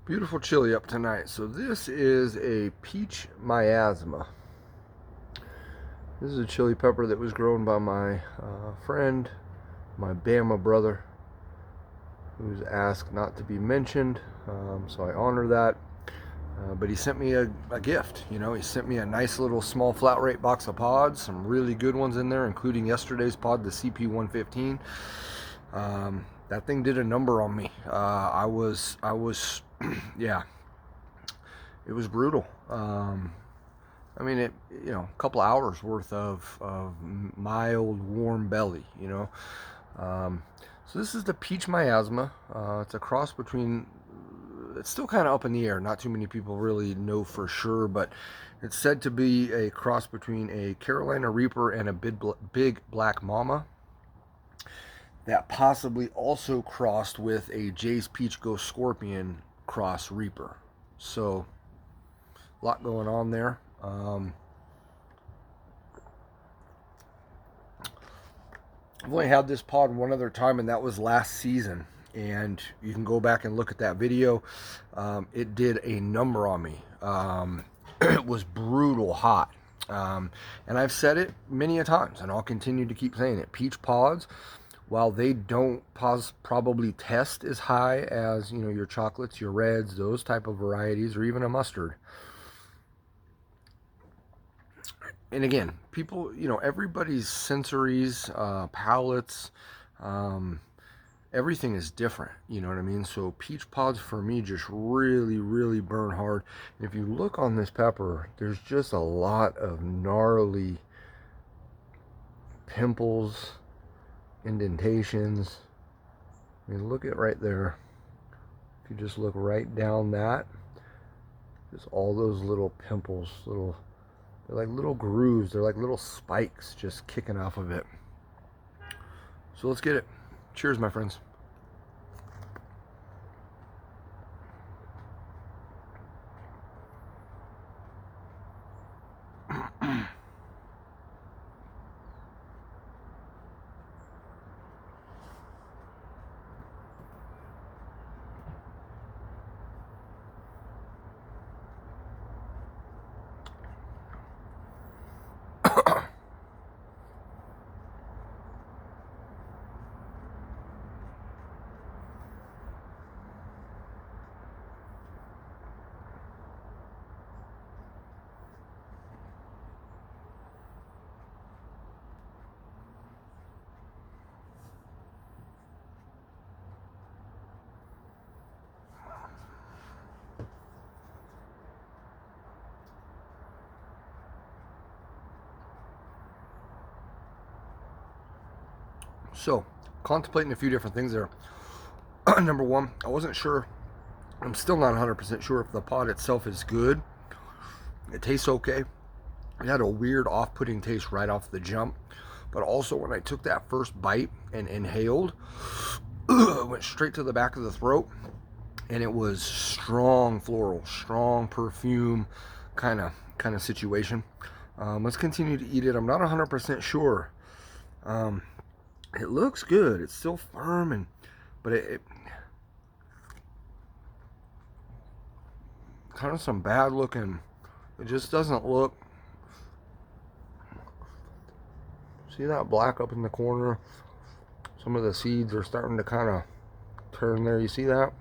Beautiful chili up tonight. So this is a peach miasma. This is a chili pepper that was grown by my friend, my Bama brother, who's asked not to be mentioned. So I honor that. But he sent me a gift. He sent me a nice little small flat rate box of pods, some really good ones in there, including yesterday's pod, the CP115. That thing did a number on me. Yeah, it was brutal. I mean, a couple hours worth of mild, warm belly. Um, so this is the peach miasma. It's a cross between, it's still kind of up in the air. Not too many people really know for sure, but it's said to be a cross between a Carolina Reaper and a big black mama that possibly also crossed with a Jay's Peach Ghost Scorpion cross Reaper. So a lot going on there. I've only had this pod one other time, and that was last season. And you can go back and look at that video. It did a number on me. It was brutal hot. And I've said it many a times, and I'll continue to keep saying it. Peach pods, while they don't probably test as high as your chocolates, your reds, those type of varieties, or even a mustard. And again, people, everybody's sensories, palates, everything is different. You know what I mean? So peach pods for me just really, really burn hard. And if you look on this pepper, there's just a lot of gnarly pimples, indentations. I mean, look at right there. If you just look right down that, just all those little pimples, they're like little grooves. They're like little spikes just kicking off of it. So let's get it. Cheers, my friends. So, contemplating a few different things there. Number one, I wasn't sure. I'm still not 100% sure if the pod itself is good. It tastes okay. It had a weird off-putting taste right off the jump. But also when I took that first bite and inhaled, it went straight to the back of the throat. And it was strong floral, strong perfume kind of situation. Let's continue to eat it. I'm not 100% sure. It looks good. It's still firm, but it kind of some bad looking. It just doesn't look. See that black up in the corner? Some of the seeds are starting to kind of turn there. You see that?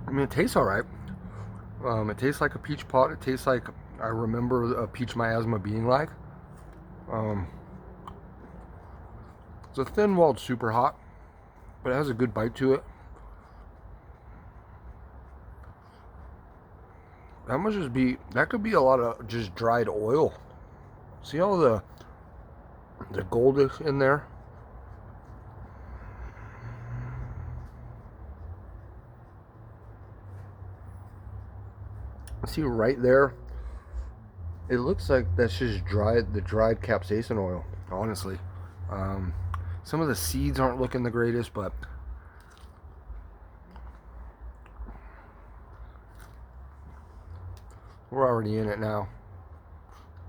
I mean, it tastes all right. It tastes like a peach pod. It tastes like I remember a peach miasma being like. Um, it's a thin-walled super hot, but it has a good bite to it. That could be a lot of just dried oil. See all the goldish in there? See right there? It looks like that's just the dried capsaicin oil, honestly. Um, some of the seeds aren't looking the greatest, but we're already in it now.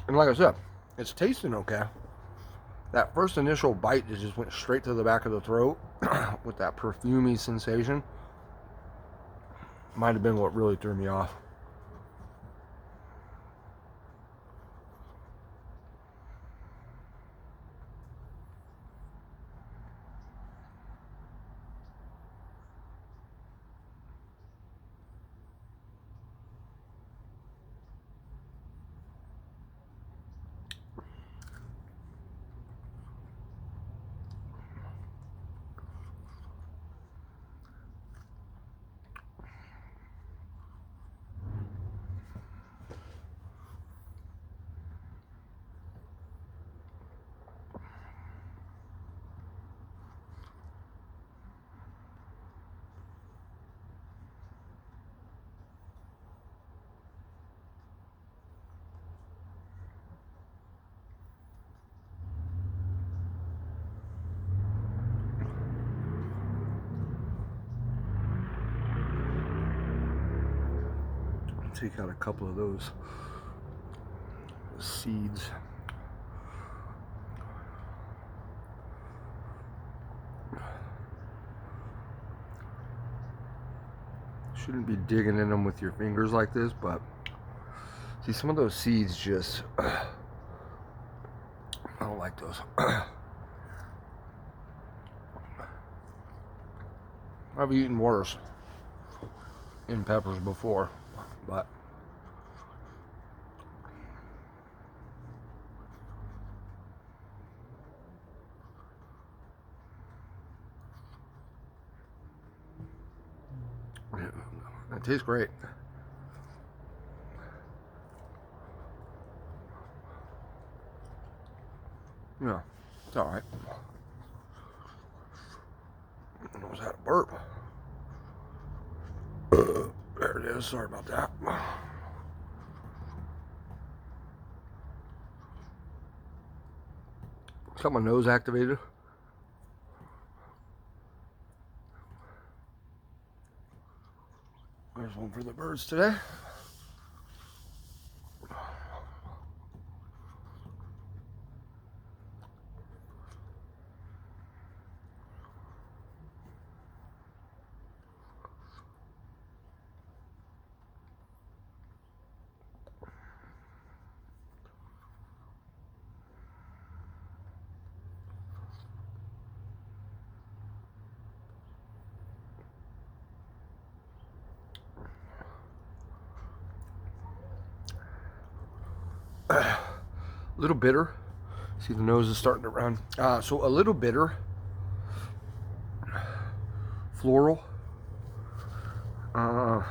And like I said, it's tasting okay. That first initial bite, it just went straight to the back of the throat with that perfumey sensation. Might have been what really threw me off. Take out a couple of those seeds. Shouldn't be digging in them with your fingers like this, but see, some of those seeds just, I don't like those. I've eaten worse in peppers before, but it tastes great. Yeah, it's all right. Was that a burp? There it is. Sorry about that. Got my nose activated. There's one for the birds today. A little bitter. See, the nose is starting to run. So a little bitter, floral, and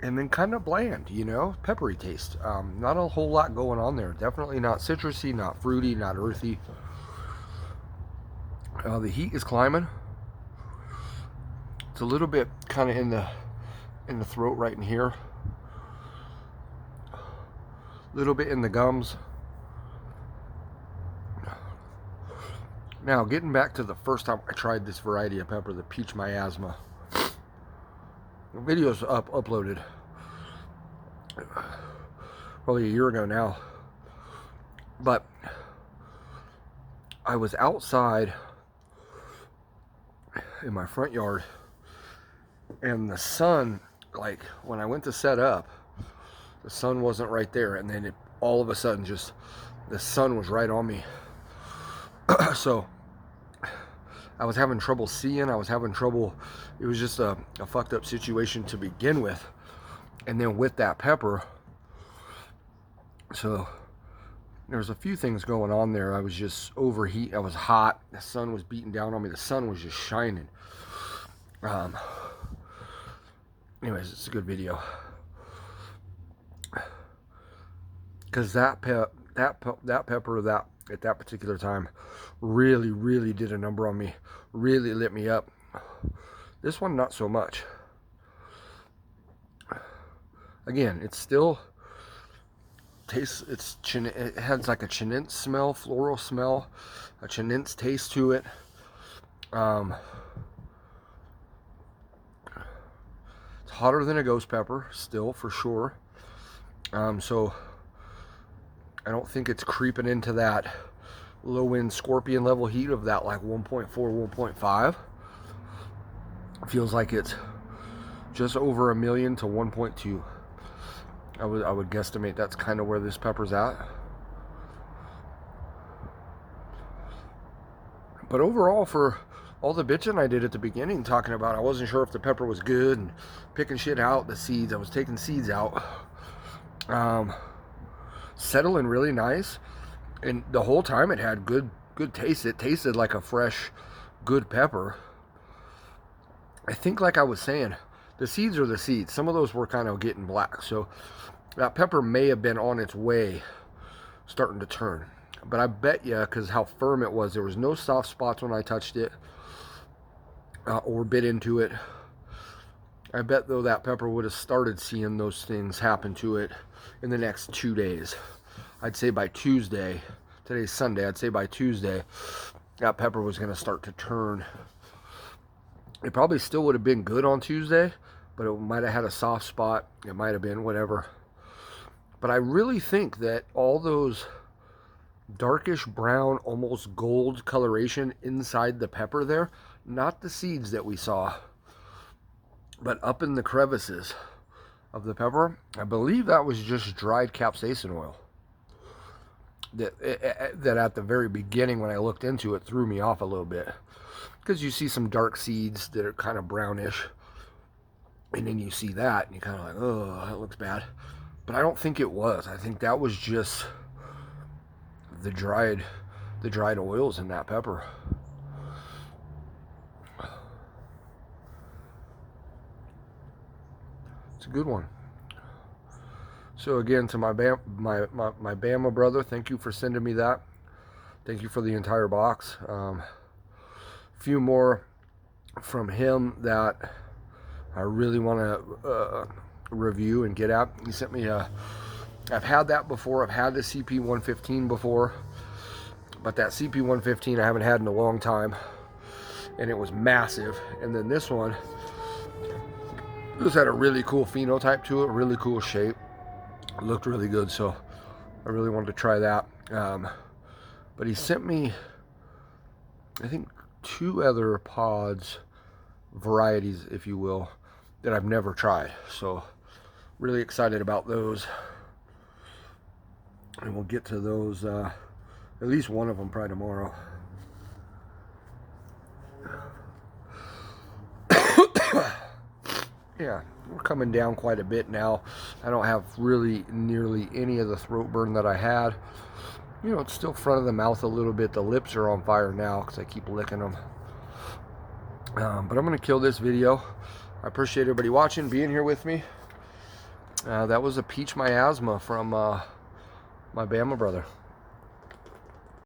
then kind of bland, you know, peppery taste. Not a whole lot going on there. Definitely not citrusy, not fruity, not earthy. The heat is climbing. It's a little bit kind of in the throat right in here. A little bit in the gums. Now, getting back to the first time I tried this variety of pepper, the peach miasma. The video's uploaded probably a year ago now. But I was outside in my front yard, and the sun, like when I went to set up, the sun wasn't right there, and then all of a sudden just the sun was right on me. So I was having trouble seeing. I was having trouble. It was just a fucked up situation to begin with, and then with that pepper, so there's a few things going on there. I was just overheat. I was hot. The sun was beating down on me. The sun was just shining. Anyways, it's a good video. Because that pepper at that particular time really did a number on me. Really lit me up. This one, not so much. Again, it's still tastes. It has like a chinense smell, floral smell, a chinense taste to it. It's hotter than a ghost pepper, still, for sure. So I don't think it's creeping into that low end scorpion level heat of that like 1.4, 1.5. Feels like it's just over 1 million to 1.2. I would guesstimate that's kind of where this pepper's at. But overall, for all the bitching I did at the beginning, talking about I wasn't sure if the pepper was good and picking shit out, the seeds, I was taking seeds out. Settling really nice, and the whole time it had good taste. It tasted like a fresh, good pepper. I think, like I was saying, the seeds are the seeds. Some of those were kind of getting black, so that pepper may have been on its way starting to turn. But I bet you, because how firm it was, there was no soft spots when I touched it or bit into it. I bet, though, that pepper would have started seeing those things happen to it in the next 2 days. I'd say by Tuesday, today's Sunday, I'd say by Tuesday, that pepper was going to start to turn. It probably still would have been good on Tuesday, but it might have had a soft spot. It might have been whatever. But I really think that all those darkish brown, almost gold coloration inside the pepper there, not the seeds that we saw, but up in the crevices of the pepper, I believe that was just dried capsaicin oil. That at the very beginning when I looked into it threw me off a little bit, because you see some dark seeds that are kind of brownish, and then you see that and you're kind of like, oh, that looks bad. But I don't think it was. I think that was just the dried oils in that pepper. It's a good one. So again, to my Bama brother, thank you for sending me that. Thank you for the entire box. A few more from him that I really want to review and get at. He sent me I've had that before. I've had the CP115 before, but that CP115 I haven't had in a long time, and it was massive. And then this one, this had a really cool phenotype to it, really cool shape. It looked really good, so I really wanted to try that. But he sent me, I think, 2 other pods, varieties, if you will, that I've never tried. So really excited about those. And we'll get to those, at least one of them probably tomorrow. Yeah, we're coming down quite a bit now. I don't have really nearly any of the throat burn that I had. You know, it's still front of the mouth a little bit. The lips are on fire now because I keep licking them. But I'm going to kill this video. I appreciate everybody watching, being here with me. That was a peach miasma from my Bama brother.